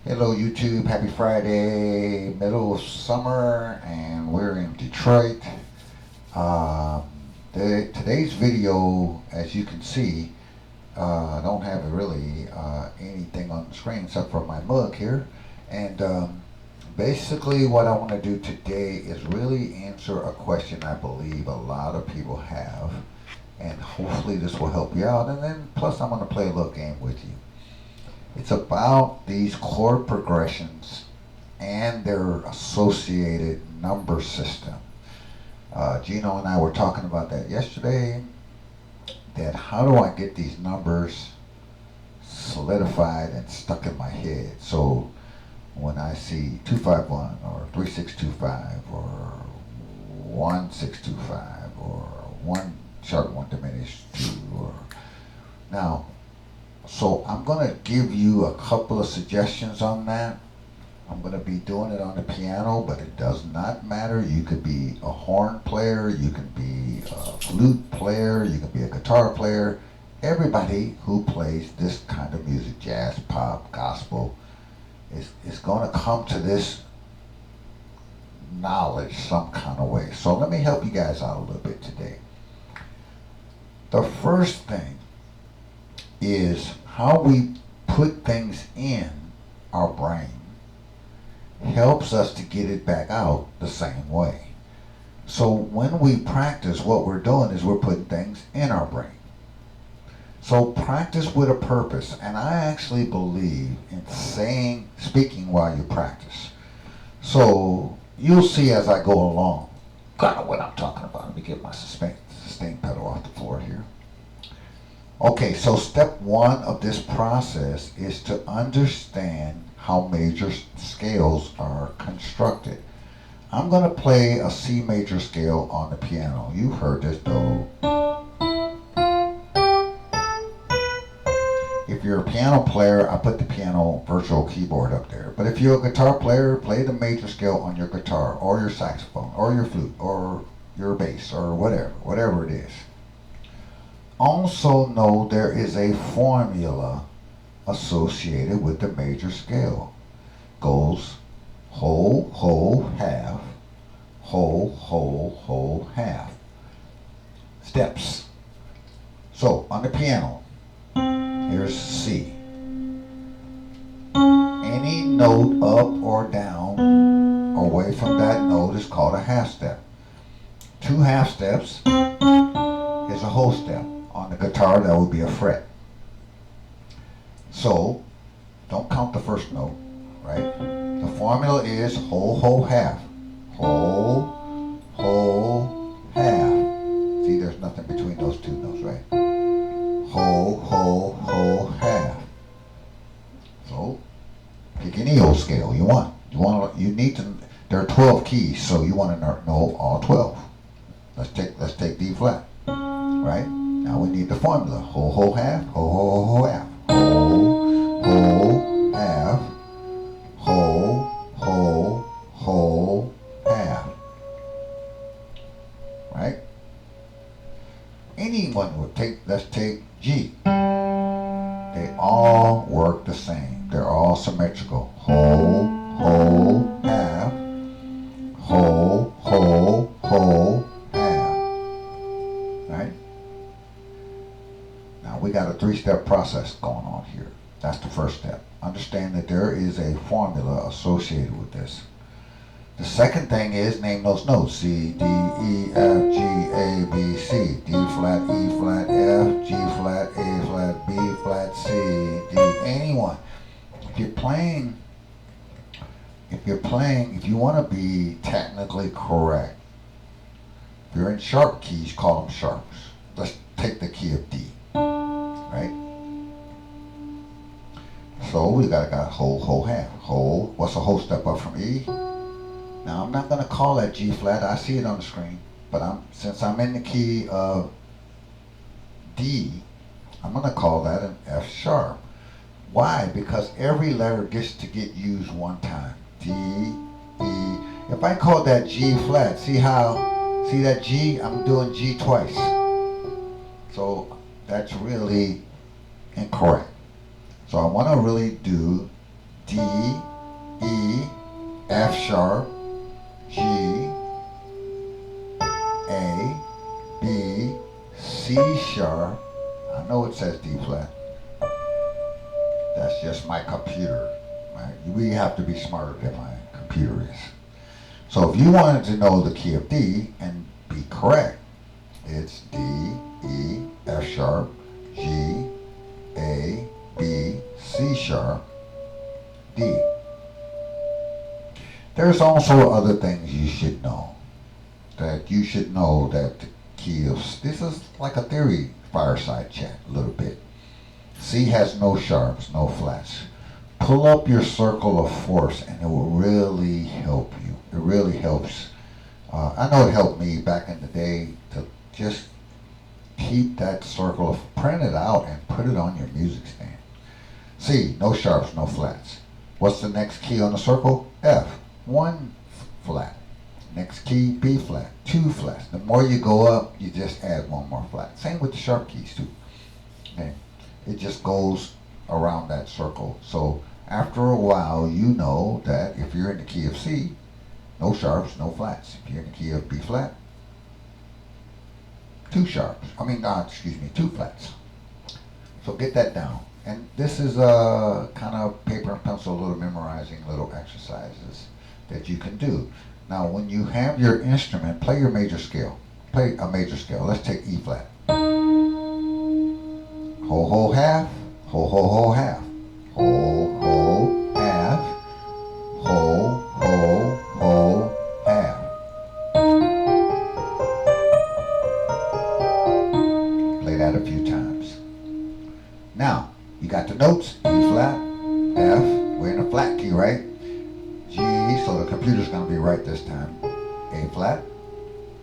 Hello YouTube, happy Friday, middle of summer, and we're in Detroit. Um, today's video, as you can see, I don't have really anything on the screen except for my mug here. And basically what I want to do today is really answer a question I believe a lot of people have. And hopefully this will help you out. And then plus I'm going to play a little game with you. It's about these chord progressions and their associated number system. Gino and I were talking about that yesterday, that how do I get these numbers solidified and stuck in my head? So when I see 251 or 3625 or 1625 or 1 sharp 1 diminished 2 or now, so I'm going to give you a couple of suggestions on that. I'm going to be doing it on the piano, but it does not matter. You could be a horn player, you can be a flute player, you can be a guitar player. Everybody who plays this kind of music, jazz, pop, gospel, is going to come to this knowledge some kind of way. So let me help you guys out a little bit today. The first thing is how we put things in our brain helps us to get it back out the same way. So when we practice, what we're doing is we're putting things in our brain. So practice with a purpose, and I actually believe in speaking while you practice. So you'll see as I go along kind of what I'm talking about. Let me get my sustain pedal off the floor here. Okay, so step one of this process is to understand how major scales are constructed. I'm going to play a C major scale on the piano. You've heard this, Do. If you're a piano player, I put the piano virtual keyboard up there. But if you're a guitar player, play the major scale on your guitar or your saxophone or your flute or your bass or whatever it is. Also know there is a formula associated with the major scale. Goes whole, whole, half, whole, whole, whole, half. Steps. So on the piano, here's C. Any note up or down away from that note is called a half step. 2 half steps is a whole step. On the guitar, that would be a fret. So, don't count the first note, right? The formula is whole, whole, half. Whole, whole, half. See, there's nothing between those two notes, right? Whole, whole, whole, half. So, pick any old scale you want. You need to, there are 12 keys, so you want to know all 12. Let's take D flat, right? Now we need the formula. Whole, whole, half. Whole, whole, whole, half. Whole, whole, half. Whole, whole, whole, half. Right? Anyone would let's take G. They all work the same. They're all symmetrical. Whole, whole, half. Whole, whole, whole, half. Right? Now we got a 3-step process going on here. That's the first step. Understand that there is a formula associated with this. The second thing is name those notes. C, D, E, F, G, A, B, C. D flat, E flat, F, G flat, A flat, B flat, C, D, anyone. If you want to be technically correct, if you're in sharp keys, call them sharps. Let's take the key of D. Right? So we got whole, whole, half. Whole, what's a whole step up from E? Now I'm not going to call that G flat. I see it on the screen. But since I'm in the key of D, I'm going to call that an F sharp. Why? Because every letter gets to get used one time. D, E. If I call that G flat, see that G? I'm doing G twice. So that's really incorrect. So I want to really do D D, E, F sharp, G, A, B, C sharp. I know it says D flat. That's just my computer. We have to be smarter than my computer is. So if you wanted to know the key of D and be correct, it's D, E, F sharp, G, A, B, C sharp, D. There's also other things you should know. That you should know that the key of, this is like a theory fireside chat a little bit. C has no sharps, no flats. Pull up your circle of force and it will really help you. It really helps. I know it helped me back in the day to just keep that circle of, print it out and put it on your music stand. C, no sharps, no flats. What's the next key on the circle? F, 1 flat. Next key, B flat, 2 flats. The more you go up, you just add 1 more flat. Same with the sharp keys too. Okay. It just goes around that circle. So after a while, you know that if you're in the key of C, no sharps, no flats. If you're in the key of B flat, 2 sharps. 2 flats. So get that down. And this is a kind of paper and pencil, little memorizing little exercises that you can do. Now, when you have your instrument, play your major scale. Play a major scale. Let's take E flat. Ho, ho, half. Ho, ho, ho, half. Ho, ho, half. Ho, ho, ho, half. Play that a few times. Now, you got the notes. E flat, F. We're in a flat key, right? G, so the computer's going to be right this time. A flat,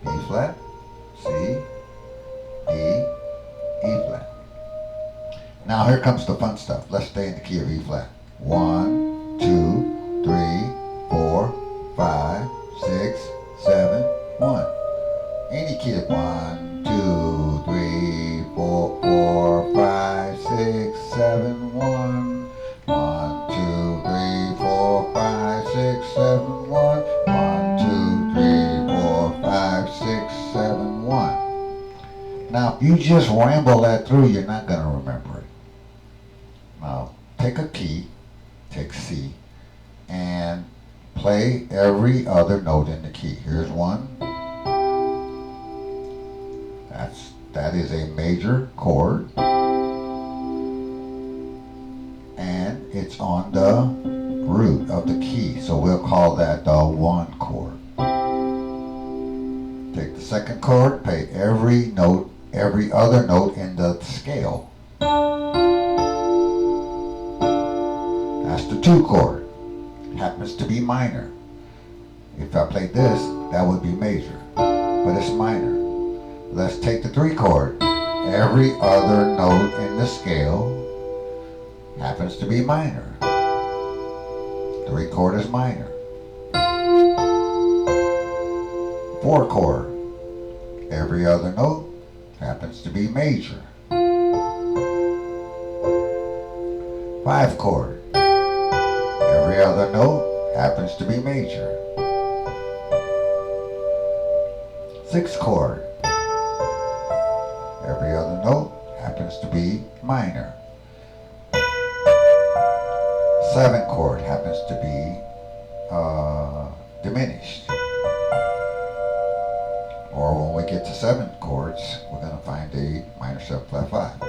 B flat, C, D, E flat. Now here comes the fun stuff. Let's stay in the key of E flat. 1, 2, 3, 4, 5, 6, 7, 1. Any key of 1, 2, 3, 4, 4, 5, 6, 7, 1. 1, 2, 3, 4, 5, 6, 7, 1. 1, 2, 3, 4, 5, 6, 7, 1. Now, if you just ramble that through, you're not going to remember it. Now, take a key, take C, and play every other note in the key. Here's 1. That is a major chord. And it's on the root of the key, so we'll call that the 1 chord. Take the second chord, play every note, every other note in the scale. That's the 2 chord. Happens to be minor. If I played this, that would be major, but it's minor. Let's take the 3 chord. Every other note in the scale happens to be minor. 3 chord is minor. 4 chord. Every other note happens to be major. 5 chord. Every other note happens to be major. 6 chord. Every other note happens to be minor. 7 chord happens to be diminished. Or when we get to 7 chords, we're going to find a minor 7 flat 5.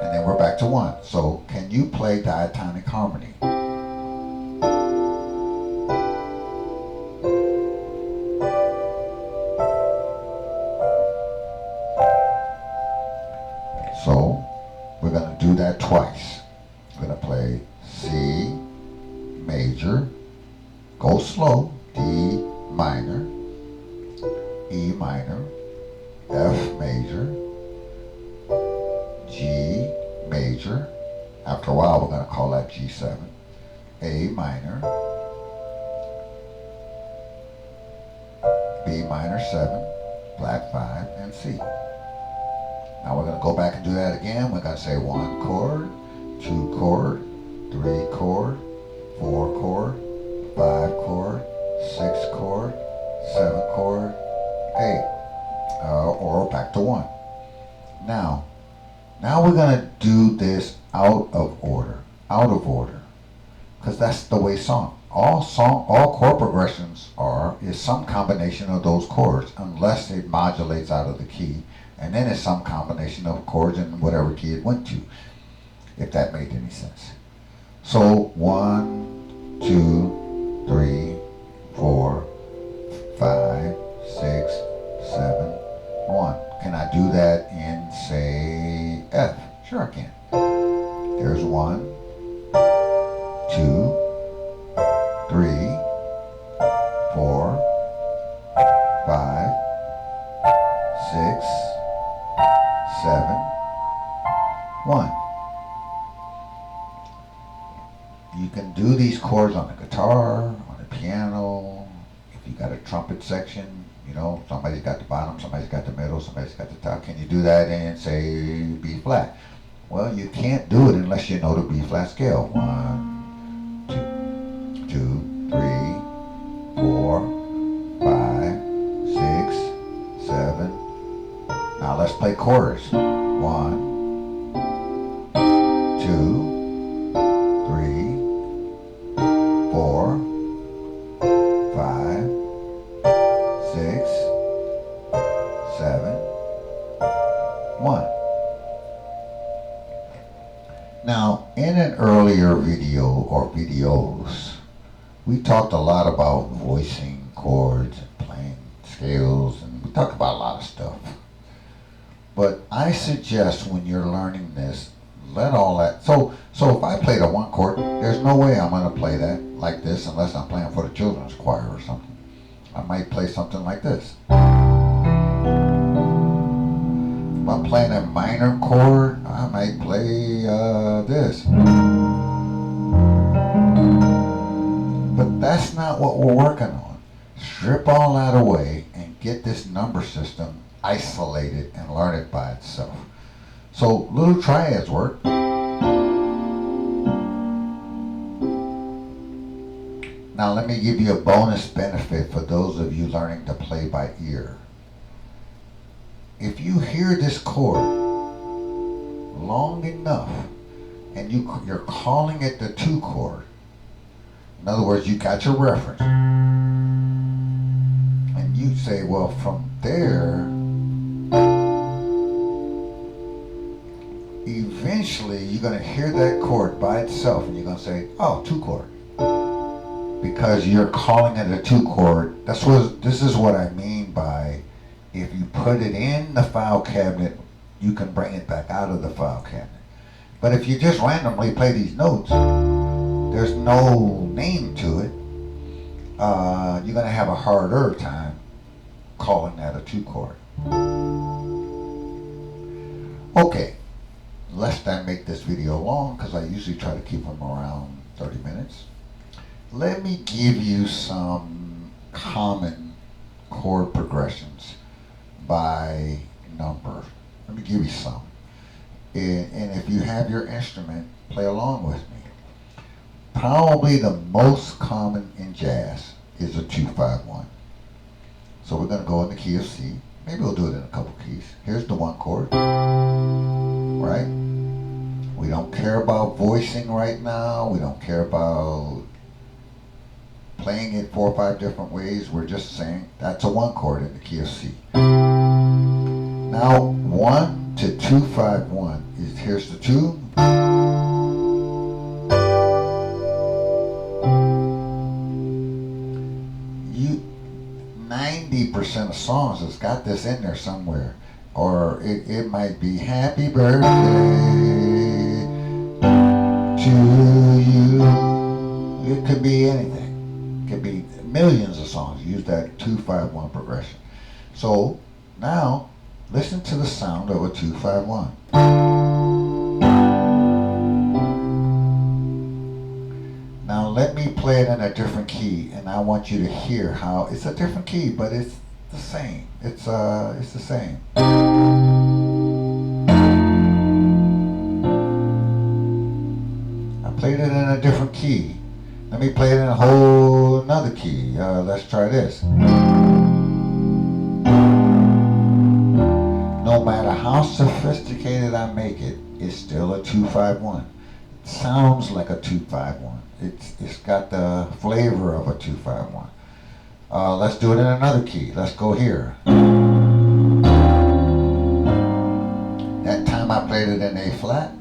And then we're back to 1. So can you play diatonic harmony? So we're going to do that twice. We're going to play C major, go slow, D minor, E minor, F major, G major. After a while, we're going to call that G7. A minor, B minor 7, flat 5, and C. Now we're going to go back and do that again. We're going to say 1 chord, 2 chord, 3 chord, because that's the way all chord progressions is some combination of those chords, unless it modulates out of the key, and then it's some combination of chords in whatever key it went to, if that made any sense. So 1, 2, 3, 4, 5, 6, 7, 1. Can I do that in, say, F? Sure I can. There's 1, 2, 3, 4, 5, 6, 7, 1. You can do these chords on the guitar, on the piano. If you got a trumpet section, you know, somebody's got the bottom, somebody's got the middle, somebody's got the top. Can you do that in, say, B flat? Well, you can't do it unless you know the B flat scale. 1, 2, 3, 4, 5, 6, 7. Now let's play chorus. 1, 2, 3, 4, 5, 6, 7, 1. Now, in an earlier video or videos, we talked a lot about voicing chords and playing scales, and we talked about a lot of stuff. But I suggest when you're learning this, let all that, so if I played a 1 chord, there's no way I'm going to play that like this unless I'm playing for the children's choir or something. I might play something like this. If I'm playing a minor chord, I might play this. But that's not what we're working on. Strip all that away and get this number system isolated and learn it by itself. So little triads work. Now let me give you a bonus benefit for those of you learning to play by ear. If you hear this chord long enough and you're calling it the 2 chord, in other words, you got your reference, and you say, well, from there, eventually you're going to hear that chord by itself and you're going to say, oh, 2 chord. Because you're calling it a 2 chord. This is what I mean by, if you put it in the file cabinet, you can bring it back out of the file cabinet. But if you just randomly play these notes, there's no name to it, you're going to have a harder time calling that a 2 chord. Okay, lest I make this video long, because I usually try to keep them around 30 minutes, let me give you some common chord progressions by number. Let me give you some. And if you have your instrument, play along with me. Probably the most common in jazz is a 2-5-1. So we're going to go in the key of C. Maybe we'll do it in a couple keys. Here's the 1 chord, right? We don't care about voicing right now. We don't care about playing it 4 or 5 different ways. We're just saying that's a 1 chord in the key of C. Now 1 to 2-5-1 is, here's the 2. 90% of songs has got this in there somewhere. Or it might be happy birthday to you. It could be anything. It could be millions of songs use that 2-5-1 progression. So now listen to the sound of a 2-5-1. Now let me play it in a different key, and I want you to hear how it's a different key, but it's the same. It's the same. I played it in a different key. Let me play it in a whole another key. Let's try this. No matter how sophisticated I make it, it's still a 2-5-1. sounds like a 2-5-1. It's got the flavor of a 2-5-1. Let's do it in another key. Let's go here. That time I played it in A flat,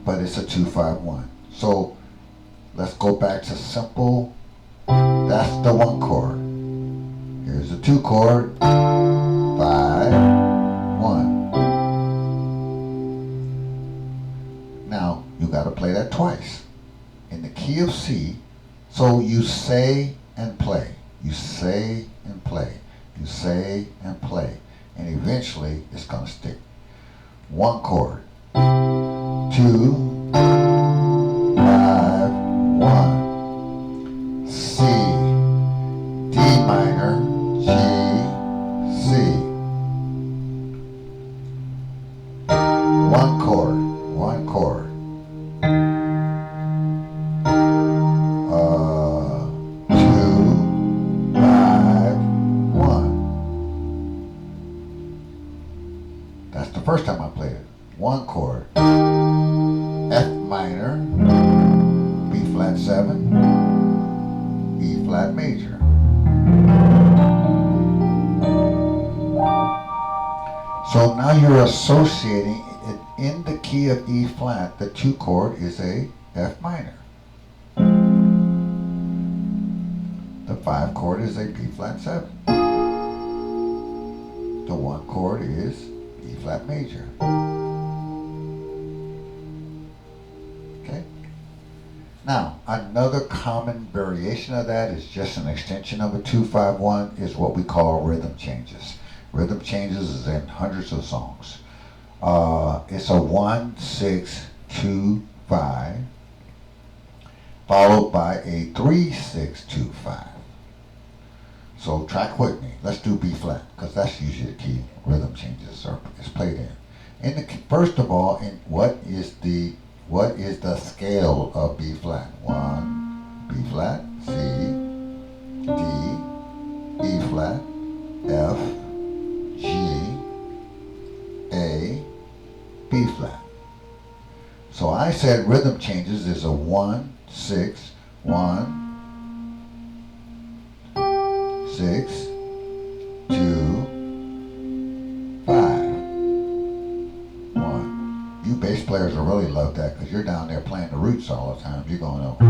but it's a 2-5-1. So let's go back to simple. That's the 1 chord. Here's the 2 chord. 5, 1. Now you got to play that twice in the key of C. So you say and play. You say and play. You say and play. And eventually it's going to stick. 1 chord. 2, 5, 1. C, D minor, G, C. 1 chord. 1 chord. 2, 5, 1. That's the first time I played it. 1 chord. F minor, B flat 7, E flat major. So now you're associating it in the key of E flat. The 2 chord is a F minor. The 5 chord is a B flat 7. The 1 chord is E flat major. Okay? Now, another common variation of that is just an extension of a 2-5-1 is what we call rhythm changes. Rhythm changes is in hundreds of songs. It's a 1-6-2-5 followed by a 3-6-2-5. So track with me. Let's do B flat because that's usually the key rhythm changes is played in. First of all, what is the scale of B flat? 1, B flat, C, D, E flat, F, G, A, B flat. So I said rhythm changes is a 1-6-1, 6, 2, 5, 1. You bass players will really love that because you're down there playing the roots all the time. You're going over.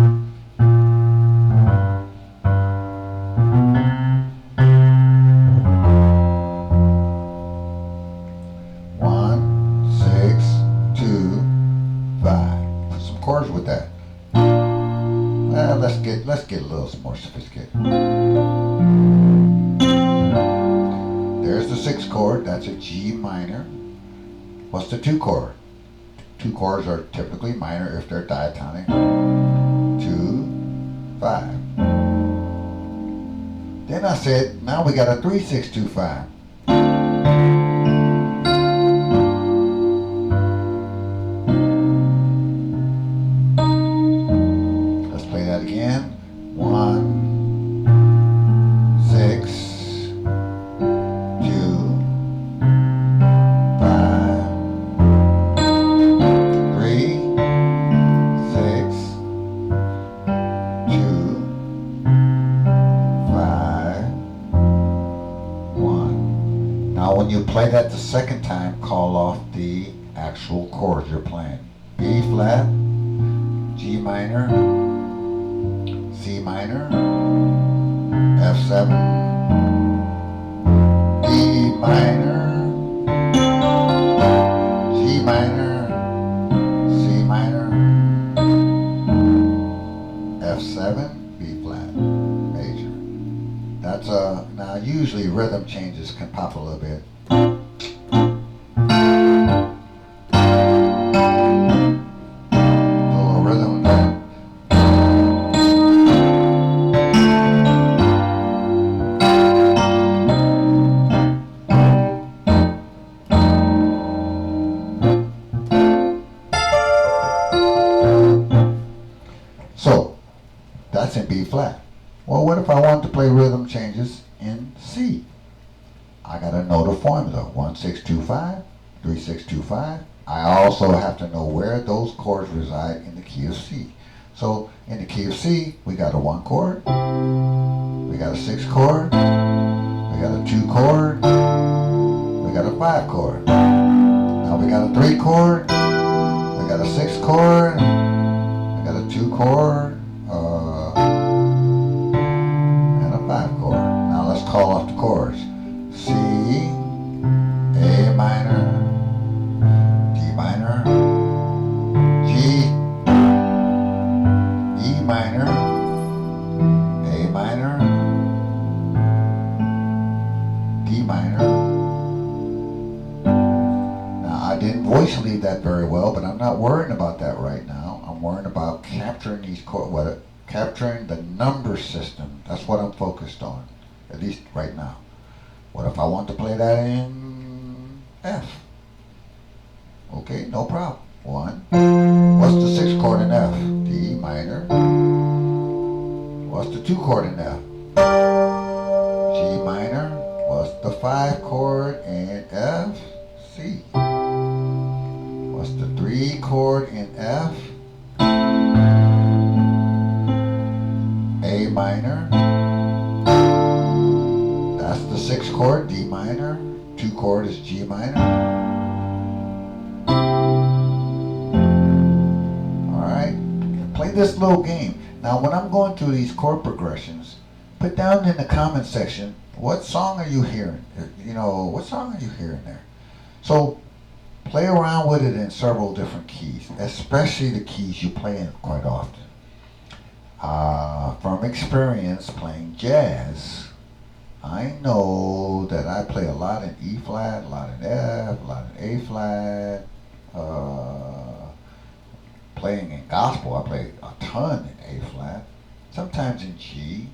1-6-2-5. Put some chords with that. Well, let's get a little more sophisticated. There's the 6 chord. That's a G minor. What's the 2 chord? 2 chords are typically minor if they're diatonic. 2, 5. Then I said, now we got a 3-6-2-5. Let's play that again. 1-6-2-5. 3-6-2-5. 1. Now when you play that the second time, call off the actual chords you're playing. B flat, G minor, C minor, F7, E minor, G minor, C minor, F7, B flat, major. That's now usually rhythm changes can pop a little bit. So that's in B flat. Well, what if I want to play rhythm changes in C? I gotta know the formula. 1-6-2-5, 3-6-2-5, I also have to know where those chords reside in the key of C. So in the key of C, we got a 1 chord, we got a 6 chord, we got a 2 chord, we got a 5 chord. Now we got a 3 chord, we got a 6 chord, we got a 2 chord, and a 5 chord. Now let's call off the chords. C, A minor, D minor, G, E minor, A minor, D minor. Now I didn't voice lead that very well, but I'm not worrying about that right now. I'm worrying about capturing these chords, capturing the number system. That's what I'm focused on, at least right now. What if I want to play that in F? Okay, no problem. 1. What's the 6 chord in F? D minor. What's the 2 chord in F? G minor. What's the 5 chord in F? C. What's the 3 chord in F? A minor. That's the 6 chord, D minor. 2 chord is G minor. Alright, play this little game. Now when I'm going through these chord progressions, put down in the comment section, what song are you hearing? You know, what song are you hearing there? So play around with it in several different keys, especially the keys you play in quite often. From experience playing jazz, I know that I play a lot in E flat, a lot in F, a lot in A flat. Playing in gospel, I play a ton in A flat, sometimes in G.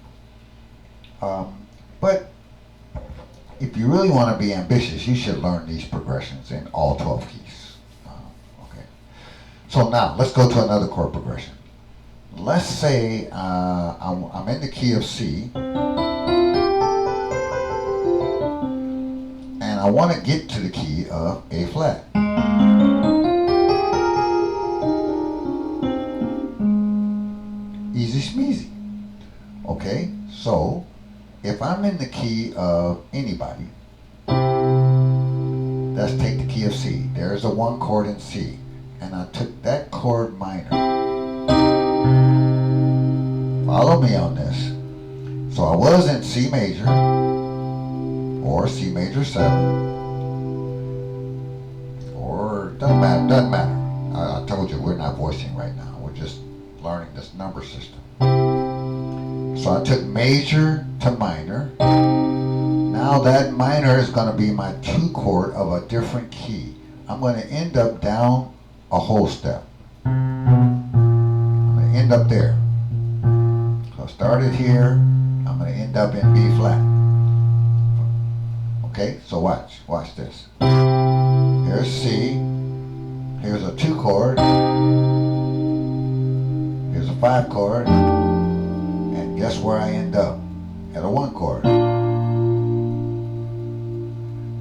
But if you really want to be ambitious, you should learn these progressions in all 12 keys. Okay. So now let's go to another chord progression. Let's say I'm in the key of C, and I want to get to the key of A flat. Easy smeezy. Okay, so if I'm in the key of anybody, let's take the key of C. There's a 1 chord in C, and I took that chord minor. Follow me on this. So I was in C major, or C major 7, or doesn't matter. I told you we're not voicing right now. We're just learning this number system. So I took major to minor. Now that minor is going to be my 2 chord of a different key. I'm going to end up down a whole step. I'm going to end up there. So I started here. I'm going to end up in B flat. Okay, so watch this. Here's C. Here's a 2 chord. Here's a 5 chord. And guess where I end up? At a 1 chord.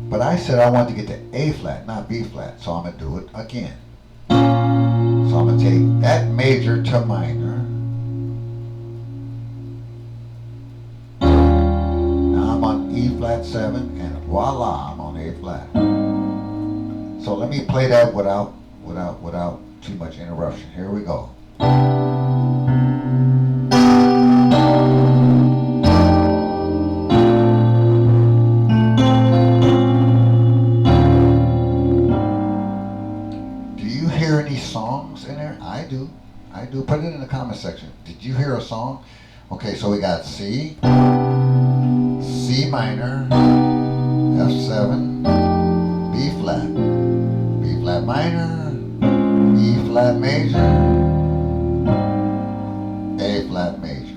But I said I wanted to get to A flat, not B flat, so I'm going to do it again. So I'm going to take that major to minor. Now I'm on E flat 7, and voila, I'm on A flat. So let me play that without too much interruption. Here we go. I do. Put it in the comment section. Did you hear a song? Okay, so we got C, C minor, F7, B flat minor, E flat major, A flat major.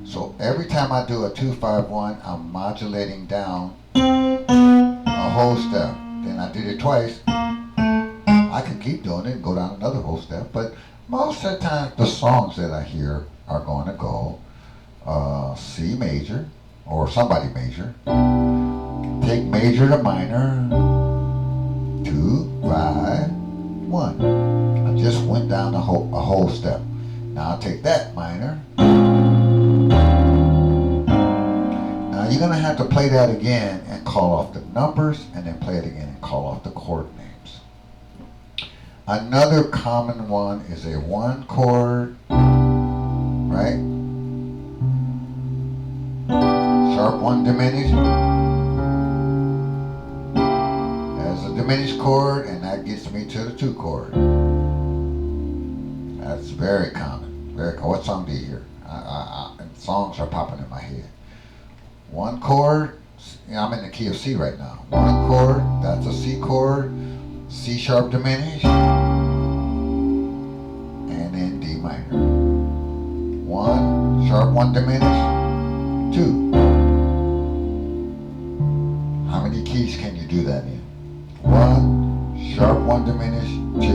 So every time I do a 2-5-1, I'm modulating down a whole step. Then I did it twice. I could keep doing it and go down another whole step, but most of the time the songs that I hear are going to go C major or somebody major, take major to minor, 2, 5, 1. I just went down a whole step. Now I'll take that minor. Now you're going to have to play that again and call off the numbers, and then play it again and call off the chord names. Another common one is a 1 chord, right? Sharp 1 diminished. There's a diminished chord, and that gets me to the 2 chord. That's very common. Very common. What song do you hear? Songs are popping in my head. 1 chord, I'm in the key of C right now. 1 chord, that's a C chord, C sharp diminished, and then D minor. 1, sharp 1 diminished, 2. How many keys can you do that in? 1, sharp 1 diminished, 2.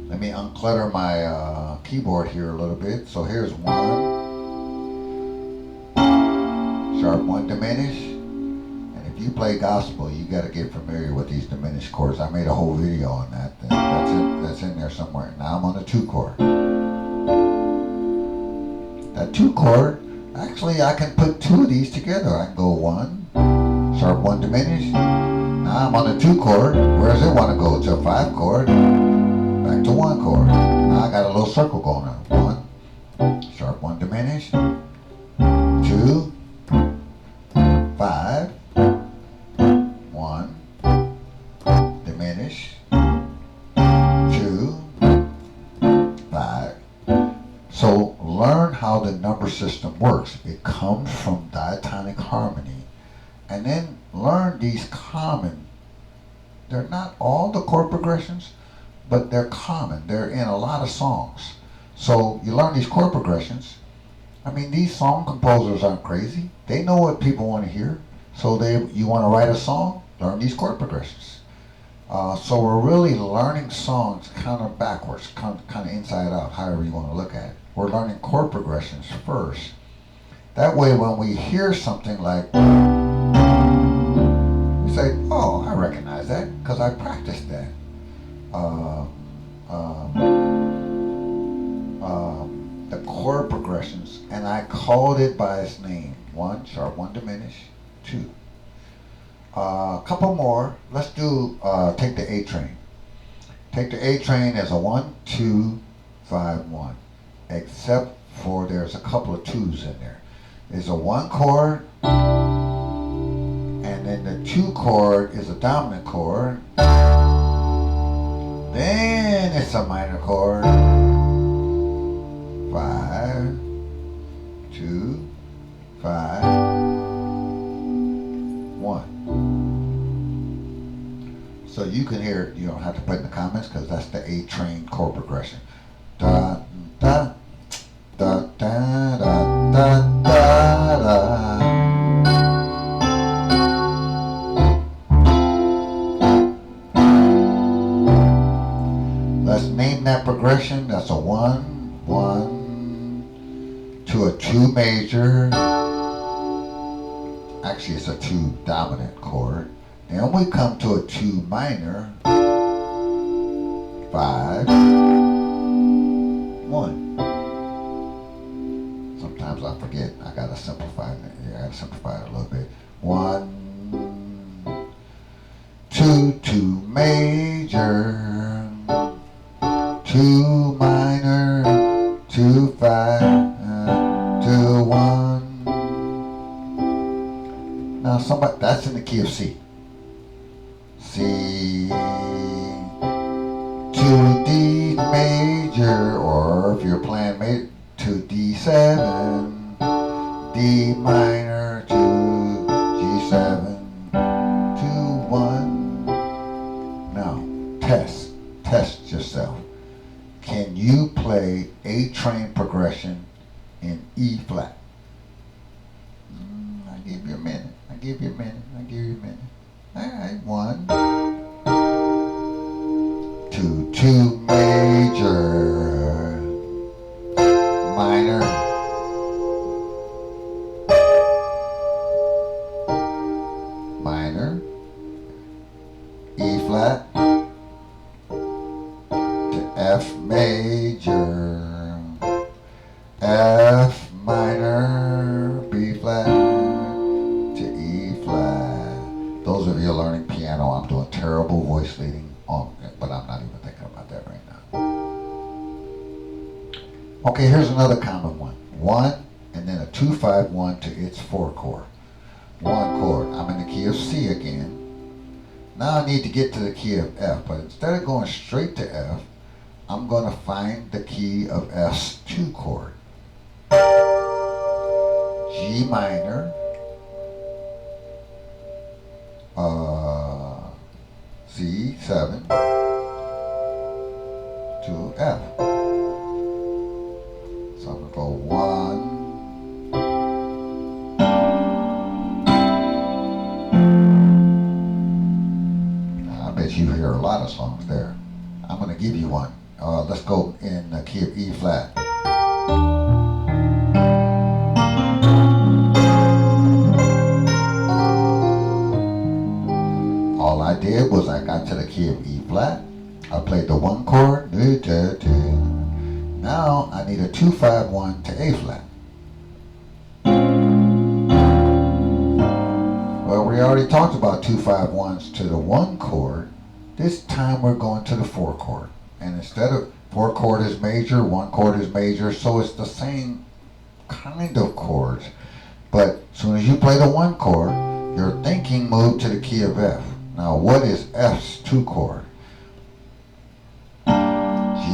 Let me unclutter my keyboard here a little bit. So here's 1, sharp 1 diminished. And if you play gospel, you got to get familiar with these diminished chords. I made a whole video on that. That's in there somewhere. Now I'm on the 2 chord. That 2 chord, actually I can put 2 of these together. I can go 1, sharp 1 diminished. Now I'm on the 2 chord. Where does it want to go? To a 5 chord. Back to 1 chord. Now I got a little circle going on. 1, sharp 1 diminished. 2, 5, 1, diminish, 2, 5. So learn how the number system works. It comes from diatonic harmony. And then learn these common, they're not all the chord progressions, but they're common. They're in a lot of songs. So you learn these chord progressions. I mean, these song composers aren't crazy. They know what people want to hear. So you want to write a song, learn these chord progressions. So we're really learning songs kind of backwards, kind of inside out, however you want to look at it. We're learning chord progressions first. That way when we hear something like, we say, oh, I recognize that because I practiced that. The chord progressions, and I called it by its name. 1, sharp 1 diminished, 2. A couple more. Let's do, take the A train. Take the A train as a 1, 2, 5, 1. Except for there's a couple of 2s in there. There's a 1 chord, and then the 2 chord is a dominant chord. Then it's a minor chord. 5, 2, 5, 1. So you can hear it, you don't have to put in the comments because that's the A train chord progression. Da, da, da, da, da, da, da, da. Let's name that progression. That's a 1, 1, to a 2 major. Actually, it's a 2 dominant chord. Then we come to a 2 minor. 5, 1. Sometimes I forget. I gotta simplify it. Yeah, I gotta simplify it a little bit. 1, 2, 2 major. 2 minor, 2, 5, 2, 1. Now somebody, that's in the key of C. C, 2 D major, or if you're playing major, 2 D7, D minor, 2 G7, 2, 1. Now, test yourself. Can you play A train progression in E flat? I'll give you a minute. All right, 1, 2, 2 major, minor, major, F minor, B flat to E flat. Those of you learning piano, I'm doing terrible voice leading, but I'm not even thinking about that right now. Okay, here's another common one. 1 and then a 2-5-1 to its 4 chord. 1 chord. I'm in the key of C again. Now I need to get to the key of F, but instead of going straight to F, I'm going to find the key of F's 2 chord. G minor, C7 to F. So I'm going to go 1, I bet you hear a lot of songs there. I'm going to give you one. Let's go in the key of E flat. All I did was I got to the key of E flat. I played the 1 chord. Now I need a 2-5-1 to A flat. Well, we already talked about 2-5-1s to the 1 chord. This time we're going to the 4 chord. And instead of 4 chord is major, 1 chord is major, so it's the same kind of chords. But as soon as you play the 1 chord, your thinking moved to the key of F. Now what is F's 2 chord? G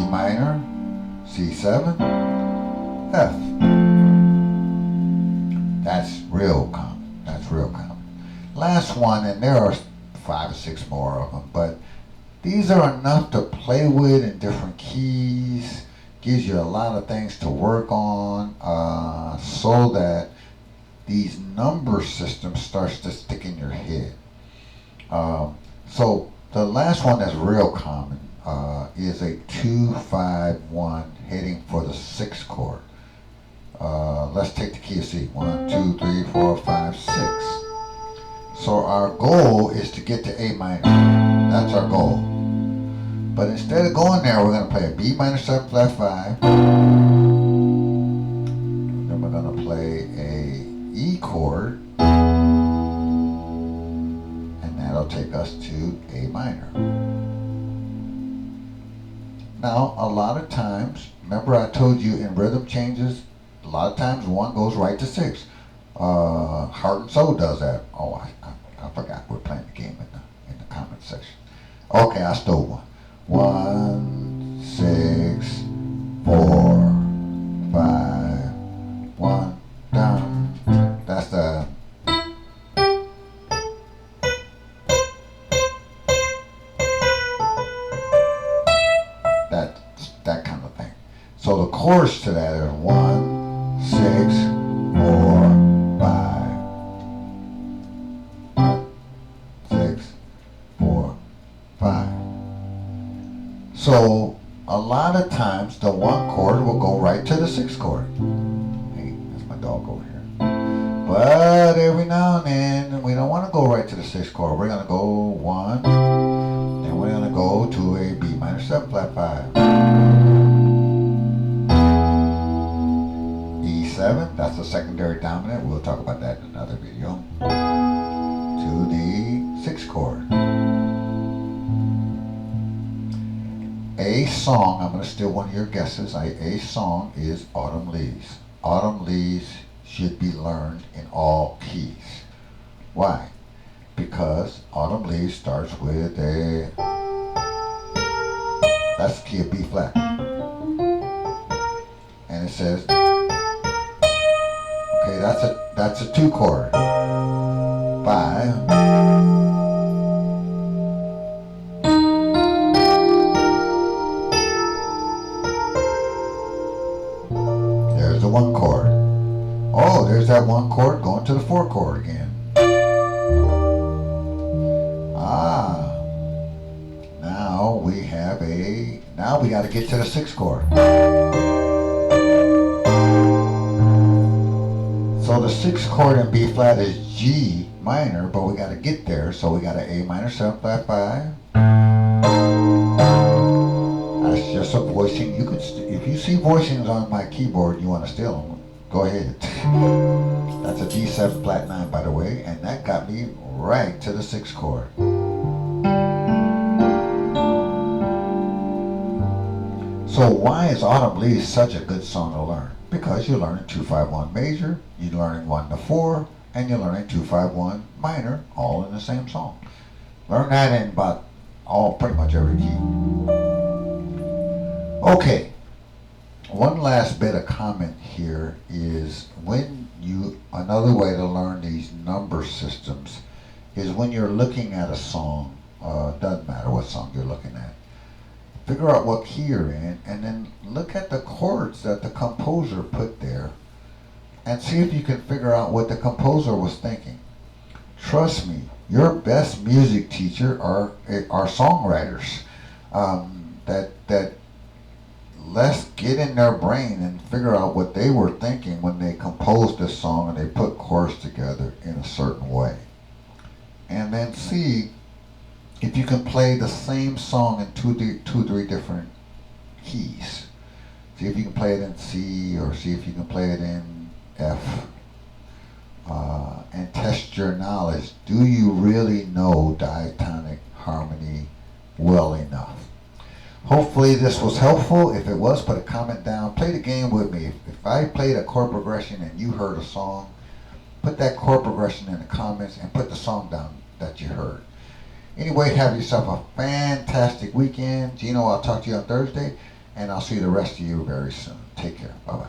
minor, C7, F. That's real common. That's real common. Last one, and there are 5 or 6 more of them, but these are enough to play with in different keys. Gives you a lot of things to work on, so that these number systems starts to stick in your head. So the last one that's real common is a 2-5-1 heading for the 6th chord. Let's take the key of C. 1, 2, 3, 4, 5, 6. So our goal is to get to A minor. That's our goal. But instead of going there, we're going to play a B minor 7 flat 5. Then we're going to play a E chord. And that'll take us to A minor. Now, a lot of times, remember I told you in rhythm changes, a lot of times 1 goes right to 6. Heart and Soul does that. Oh, I forgot we're playing the game in the comment section. Okay, I stole one. 1, 6, 4, 5, 1, down. That's the that kind of thing. So the chorus to that is 1, 6, 4, 5. 6, 4, 5. So a lot of times the 1 chord will go right to the 6th chord. Hey, that's my dog over here. But every now and then we don't want to go right to the 6th chord. We're going to go 1, then we're going to go to a B minor 7 flat 5. E7, that's the secondary dominant. We'll talk about that in another video. To the 6th chord. A song, I'm going to steal one of your guesses. A song is Autumn Leaves. Autumn Leaves should be learned in all keys. Why? Because Autumn Leaves starts with a, that's the key of B flat. And it says, okay, that's a 2 chord. 5. There's the 1 chord. Oh, there's that 1 chord going to the 4 chord again. Now we got to get to the 6th chord. So the 6th chord in B flat is G minor, but we got to get there, so we got an A minor 7 flat 5. That's just practice of voicing. You could, if you see voicings on my keyboard, you want to steal them, go ahead. That's a D7 flat 9, by the way, and that got me right to the 6th chord. So why is Autumn Leaves such a good song to learn? Because you're learning 2-5-1 major, you're learning 1-4, and you're learning 2-5-1 minor, all in the same song. Learn that in about pretty much every key. Okay, one last bit of comment here is another way to learn these number systems is when you're looking at a song, doesn't matter what song you're looking at, figure out what key you're in, and then look at the chords that the composer put there and see if you can figure out what the composer was thinking. Trust me, your best music teacher are songwriters. That let's get in their brain and figure out what they were thinking when they composed this song and they put chords together in a certain way. And then see if you can play the same song in two, three different keys. See if you can play it in C, or see if you can play it in F. And test your knowledge. Do you really know diatonic harmony well enough? Hopefully this was helpful. If it was, put a comment down. Play the game with me. If I played a chord progression and you heard a song, put that chord progression in the comments and put the song down that you heard. Anyway, have yourself a fantastic weekend. Gino, I'll talk to you on Thursday, and I'll see the rest of you very soon. Take care. Bye-bye.